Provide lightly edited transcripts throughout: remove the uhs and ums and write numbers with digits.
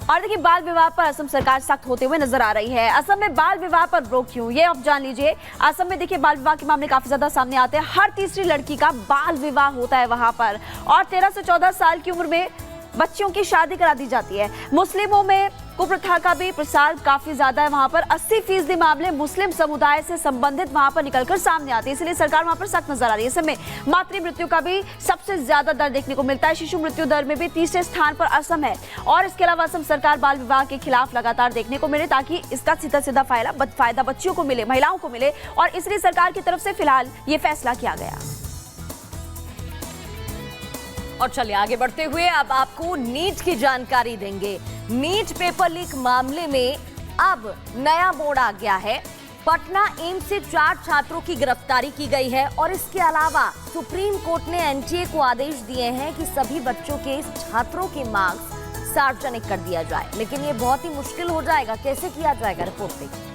और देखिए, बाल विवाह पर असम सरकार सख्त होते हुए नजर आ रही है। असम में बाल विवाह पर रोक क्यों, ये आप जान लीजिए। असम में देखिए, बाल विवाह के मामले काफी ज्यादा सामने आते हैं। हर तीसरी लड़की का बाल विवाह होता है वहां पर, और 13 से 14 साल की उम्र में बच्चियों की शादी करा दी जाती है। मुस्लिमों में कुप्रथा का भी प्रसार काफी ज्यादा है वहां पर। 80% मामले मुस्लिम समुदाय से संबंधित वहां पर निकलकर सामने आते हैं, इसलिए सरकार वहां पर सख्त नजर आ रही है। इस समय मातृ मृत्यु का भी सबसे ज्यादा दर देखने को मिलता है। शिशु मृत्यु दर में भी तीसरे स्थान पर असम है। और इसके अलावा असम सरकार बाल विवाह के खिलाफ लगातार देखने को मिले, ताकि इसका सीधा सीधा फायदा बच्चियों को मिले, महिलाओं को मिले, और इसलिए सरकार की तरफ से फिलहाल ये फैसला किया गया। और चलिए आगे बढ़ते हुए अब आपको नीट की जानकारी देंगे। नीट पेपर लीक मामले में अब नया मोड़ आ गया है। पटना एम्स से 4 छात्रों की गिरफ्तारी की गई है, और इसके अलावा सुप्रीम कोर्ट ने एनटीए को आदेश दिए हैं कि सभी बच्चों के छात्रों के मार्क्स सार्वजनिक कर दिया जाए। लेकिन ये बहुत ही मुश्किल हो जाएगा, कैसे किया जाएगा, रिपोर्ट देखिए।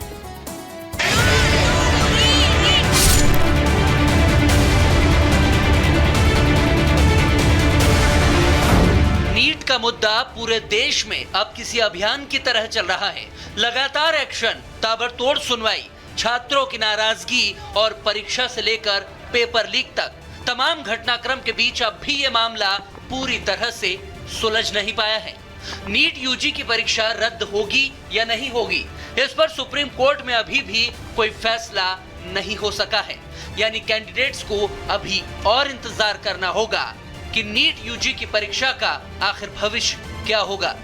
नीट का मुद्दा पूरे देश में अब किसी अभियान की तरह चल रहा है। लगातार एक्शन, ताबड़तोड़ सुनवाई, छात्रों की नाराजगी और परीक्षा से लेकर पेपर लीक तक तमाम घटनाक्रम के बीच अब भी ये मामला पूरी तरह से सुलझ नहीं पाया है। नीट यूजी की परीक्षा रद्द होगी या नहीं होगी, इस पर सुप्रीम कोर्ट में अभी भी कोई फैसला नहीं हो सका है। यानी कैंडिडेट्स को अभी और इंतजार करना होगा कि नीट यूजी की परीक्षा का आखिर भविष्य क्या होगा।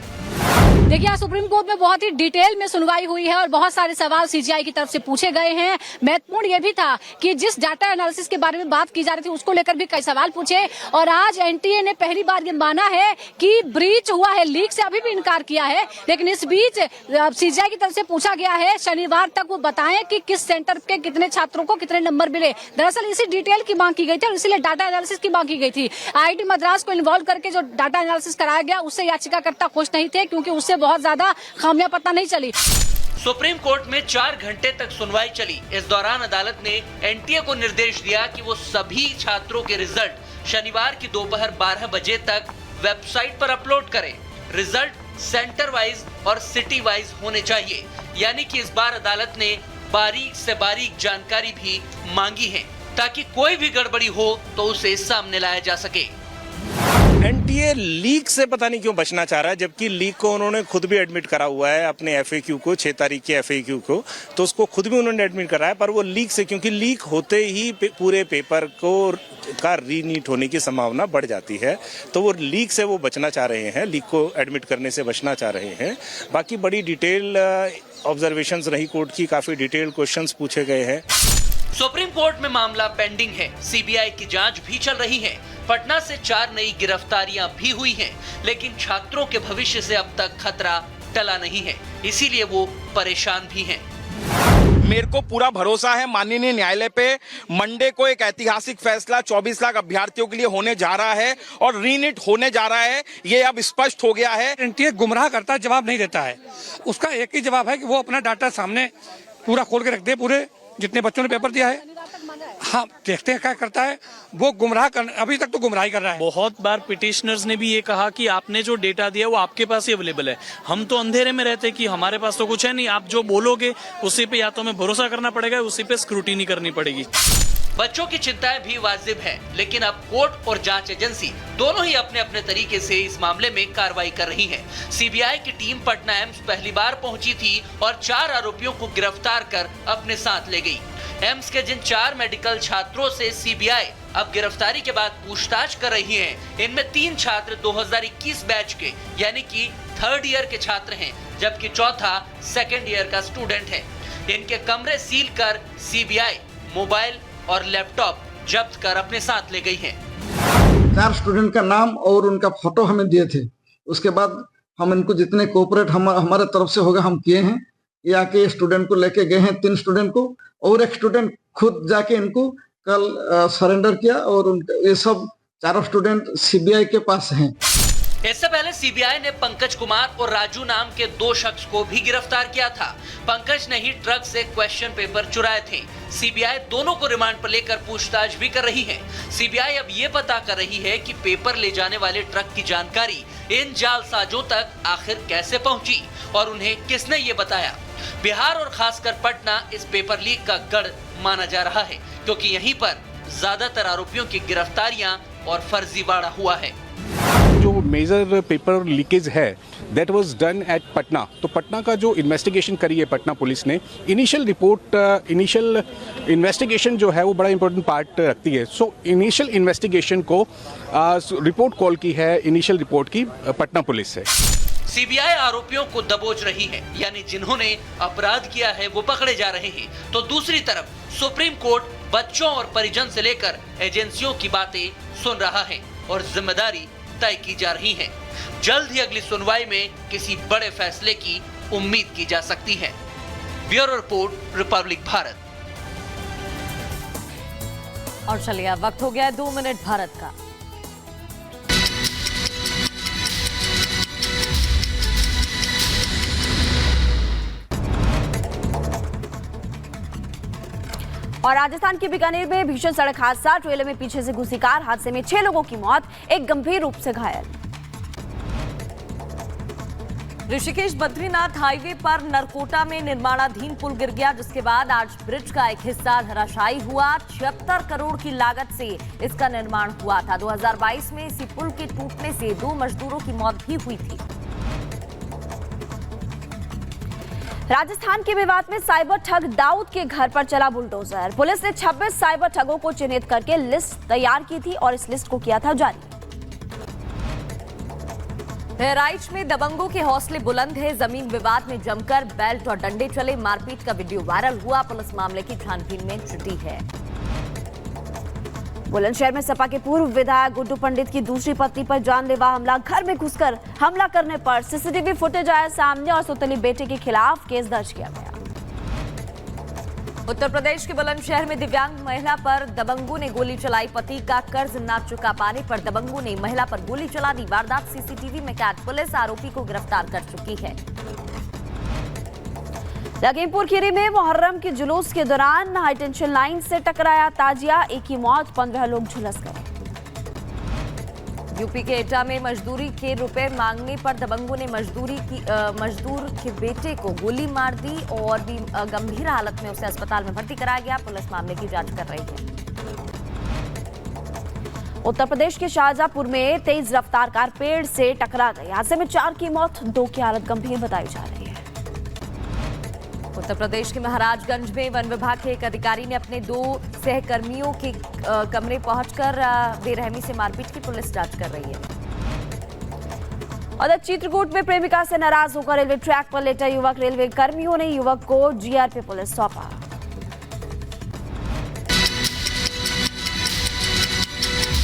देखिए, आज सुप्रीम कोर्ट में बहुत ही डिटेल में सुनवाई हुई है और बहुत सारे सवाल सीजीआई की तरफ से पूछे गए हैं। महत्वपूर्ण ये भी था कि जिस डाटा एनालिसिस के बारे में बात की जा रही थी, उसको लेकर भी कई सवाल पूछे, और आज एनटीए ने पहली बार ये माना है कि ब्रीच हुआ है, लीक से अभी भी इनकार किया है। लेकिन इस बीच सीजीआई की तरफ से पूछा गया है शनिवार तक वो बताएं कि किस सेंटर के कितने छात्रों को कितने नंबर मिले। दरअसल इसी डिटेल की मांग की गई थी और इसीलिए डाटा एनालिसिस की मांग की गई थी। आईआईटी मद्रास को इन्वॉल्व करके जो डाटा एनालिसिस कराया गया, उससे याचिकाकर्ता खुश नहीं थे, क्योंकि उससे बहुत ज्यादा खामियां पता नहीं चली। सुप्रीम कोर्ट में 4 घंटे तक सुनवाई चली। इस दौरान अदालत ने एनटीए को निर्देश दिया कि वो सभी छात्रों के रिजल्ट शनिवार की दोपहर 12 बजे तक वेबसाइट पर अपलोड करें। रिजल्ट सेंटर वाइज और सिटी वाइज होने चाहिए। यानी कि इस बार अदालत ने बारीक से बारीक जानकारी भी मांगी है, ताकि कोई भी गड़बड़ी हो तो उसे सामने लाया जा सके। एनटीए लीक से पता नहीं क्यों बचना चाह रहा है, जबकि लीक को उन्होंने खुद भी एडमिट करा हुआ है अपने एफएक्यू को, 6 तारीख के एफएक्यू को, तो उसको खुद भी उन्होंने एडमिट करा है। पर वो लीक से, क्योंकि लीक होते ही पूरे पेपर को का रीनीट होने की संभावना बढ़ जाती है, तो वो लीक से वो बचना चाह रहे हैं, लीक को एडमिट करने से बचना चाह रहे हैं। बाकी बड़ी डिटेल ऑब्जर्वेशंस रही कोर्ट की, काफी डिटेल क्वेश्चंस पूछे गए हैं। सुप्रीम कोर्ट में मामला पेंडिंग है, सीबीआई की जांच भी चल रही है। पटना से 4 नई गिरफ्तारियां भी हुई हैं, लेकिन छात्रों के भविष्य से अब तक खतरा टला नहीं है, इसीलिए वो परेशान भी हैं। मेरे को पूरा भरोसा है माननीय न्यायालय पे। मंडे को एक ऐतिहासिक फैसला 24 लाख अभ्यर्थियों के लिए होने जा रहा है और रीनीट होने जा रहा है, ये अब स्पष्ट हो गया है। एनटीए गुमराह करता, जवाब नहीं देता है। उसका एक ही जवाब है कि वो अपना डाटा सामने पूरा खोल के रख दे, पूरे जितने बच्चों ने पेपर दिया है। हाँ, देखते हैं क्या करता है। वो गुमराह कर, अभी तक तो गुमराही कर रहा है। बहुत बार पिटिशनर्स ने भी ये कहा कि आपने जो डेटा दिया वो आपके पास ही अवेलेबल है। हम तो अंधेरे में रहते कि हमारे पास तो कुछ है नहीं, आप जो बोलोगे उसी पे या तो हमें भरोसा करना पड़ेगा, उसी पे स्क्रूटिनी करनी पड़ेगी। बच्चों की चिंताएं भी वाजिब है, लेकिन अब कोर्ट और जांच एजेंसी दोनों ही अपने अपने तरीके से इस मामले में कार्रवाई कर रही है। सीबीआई की टीम पटना एम्स पहली बार पहुंची थी और 4 आरोपियों को गिरफ्तार कर अपने साथ ले गई। एम्स के जिन 4 मेडिकल छात्रों से सीबीआई अब गिरफ्तारी के बाद पूछताछ कर रही है, इनमें 3 छात्र 2021 बैच के यानी कि 3rd ईयर के छात्र हैं, जबकि चौथा 2nd ईयर का स्टूडेंट है। इनके कमरे सील कर सीबीआई मोबाइल और लैपटॉप जब्त कर अपने साथ ले गई है। 4 स्टूडेंट का नाम और उनका फोटो हमें दिए थे। उसके बाद हम इनको जितने कोऑपरेट हमारे तरफ से होगा हम किए हैं। ये आके स्टूडेंट को लेके गए हैं, 3 स्टूडेंट को, और एक स्टूडेंट खुद जाके इनको कल सरेंडर किया, और ये सब 4 स्टूडेंट सीबीआई के पास हैं। इससे पहले सीबीआई ने पंकज कुमार और राजू नाम के 2 शख्स को भी गिरफ्तार किया था। पंकज ने ही ट्रक से क्वेश्चन पेपर चुराए थे। सीबीआई दोनों को रिमांड पर लेकर पूछताछ भी कर रही है। सीबीआई अब ये पता कर रही है कि पेपर ले जाने वाले ट्रक की जानकारी इन जालसाजों तक आखिर कैसे पहुंची और उन्हें किसने ये बताया। बिहार और खासकर पटना इस पेपर लीक का गढ़ माना जा रहा है, क्योंकि यहीं पर ज्यादातर आरोपियों की गिरफ्तारियां और फर्जीवाड़ा हुआ है। जो मेजर पेपर लीकेज है that was done at Patna. तो पटना का जो इन्वेस्टिगेशन करी है पटना पुलिस ने, इनिशियल इन्वेस्टिगेशन जो है वो बड़ा इंपॉर्टेंट पार्ट रखती है। सो इनिशियल इन्वेस्टिगेशन को रिपोर्ट कॉल की है, इनिशियल रिपोर्ट की पटना पुलिस है। सीबीआई आरोपियों को दबोच रही है, यानी जिन्होंने अपराध किया है वो पकड़े जा रहे हैं। तो दूसरी तरफ सुप्रीम कोर्ट बच्चों और परिजन से लेकर एजेंसियों की बातें सुन रहा है और जिम्मेदारी तय की जा रही है। जल्द ही अगली सुनवाई में किसी बड़े फैसले की उम्मीद की जा सकती है। Bureau report, Republic Bharat. और चलिए अब वक्त हो गया है 2 मिनट भारत का। और राजस्थान के बीकानेर में भीषण सड़क हादसा, ट्रेलर में पीछे से घुसी कार, हादसे में 6 लोगों की मौत, एक गंभीर रूप से घायल। ऋषिकेश बद्रीनाथ हाईवे पर नरकोटा में निर्माणाधीन पुल गिर गया, जिसके बाद आज ब्रिज का एक हिस्सा धराशायी हुआ। 76 करोड़ की लागत से इसका निर्माण हुआ था। 2022 में इसी पुल के टूटने से 2 मजदूरों की मौत भी हुई थी। राजस्थान के मेवात में साइबर ठग दाऊद के घर पर चला बुलडोजर। पुलिस ने 26 साइबर ठगों को चिन्हित करके लिस्ट तैयार की थी और इस लिस्ट को किया था जारी। बहराइच में दबंगों के हौसले बुलंद है। जमीन विवाद में जमकर बेल्ट और डंडे चले, मारपीट का वीडियो वायरल हुआ। पुलिस मामले की छानबीन में जुटी है। बुलंदशहर में सपा के पूर्व विधायक गुड्डू पंडित की दूसरी पत्नी पर जानलेवा हमला, घर में घुसकर हमला करने पर सीसीटीवी फुटेज आया सामने और सौतेली बेटे के खिलाफ केस दर्ज किया गया। उत्तर प्रदेश के बुलंदशहर में दिव्यांग महिला पर दबंगों ने गोली चलाई। पति का कर्ज न चुका पाने पर दबंगों ने महिला पर गोली चला दी। वारदात सीसीटीवी में कैद, पुलिस आरोपी को गिरफ्तार कर चुकी है। लखीमपुर खीरी में मुहर्रम के जुलूस के दौरान हाई टेंशन लाइन से टकराया ताजिया, एक की मौत, 15 लोग झुलस गए। यूपी के एटा में मजदूरी के रुपए मांगने पर दबंगों ने मजदूर के बेटे को गोली मार दी और भी गंभीर हालत में उसे अस्पताल में भर्ती कराया गया। पुलिस मामले की जांच कर रही है। उत्तर प्रदेश के शाहजहांपुर में तेज रफ्तार कार पेड़ से टकरा गई। हादसे में 4 की मौत, 2 की हालत गंभीर बताई जा रही है। उत्तर प्रदेश के महाराजगंज में वन विभाग के एक अधिकारी ने अपने 2 सहकर्मियों के कमरे पहुंचकर बेरहमी से मारपीट की। पुलिस जांच कर रही है। और चित्रकूट में प्रेमिका से नाराज होकर रेलवे ट्रैक पर लेटा युवक, रेलवे कर्मियों ने युवक को जीआरपी पुलिस सौंपा।